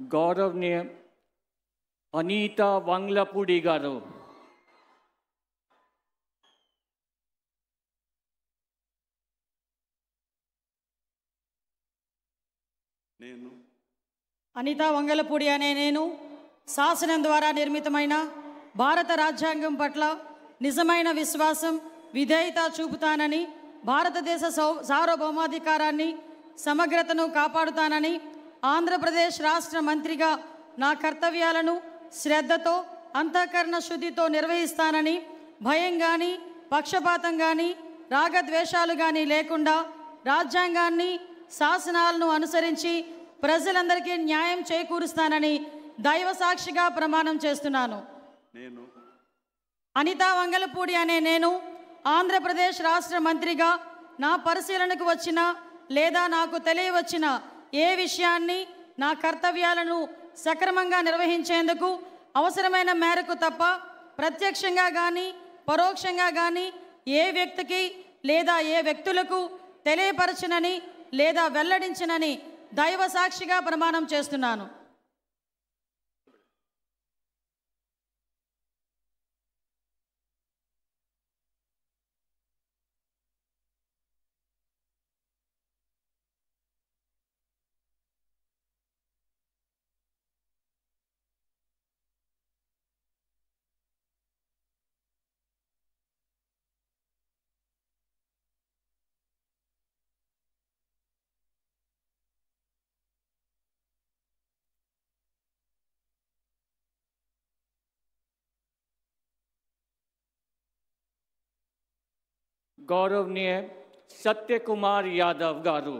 गौरवनीय अनीता वंगलपूडी गारू అనితా వంగలపూడి అనే నేను శాసనం ద్వారా నిర్మితమైన భారత రాజ్యాంగం పట్ల నిజమైన విశ్వాసం విధేయత చూపుతానని, భారతదేశ సార్వభౌమాధికారాన్ని సమగ్రతను కాపాడుతానని, ఆంధ్రప్రదేశ్ రాష్ట్ర మంత్రిగా నా కర్తవ్యాలను శ్రద్ధతో అంతఃకరణ శుద్ధితో నిర్వహిస్తానని, భయం కానీ పక్షపాతం కానీ రాగద్వేషాలు కానీ లేకుండా రాజ్యాంగాన్ని శాసనాలను అనుసరించి ప్రజలందరికీ న్యాయం చేకూరుస్తానని దైవ సాక్షిగా ప్రమాణం చేస్తున్నాను. అనితా వంగలపూడి అనే నేను ఆంధ్రప్రదేశ్ రాష్ట్ర మంత్రిగా నా పరిశీలనకు వచ్చిన లేదా నాకు తెలియవచ్చిన ఏ విషయాన్ని నా కర్తవ్యాలను సక్రమంగా నిర్వహించేందుకు అవసరమైన మేరకు తప్ప ప్రత్యక్షంగా కానీ పరోక్షంగా కానీ ఏ వ్యక్తికి లేదా ఏ వ్యక్తులకు తెలియపరచనని లేదా వెల్లడించనని దైవ సాక్షిగా ప్రమాణం చేస్తున్నాను. गौरवनीय सत्य कुमार यादव गारू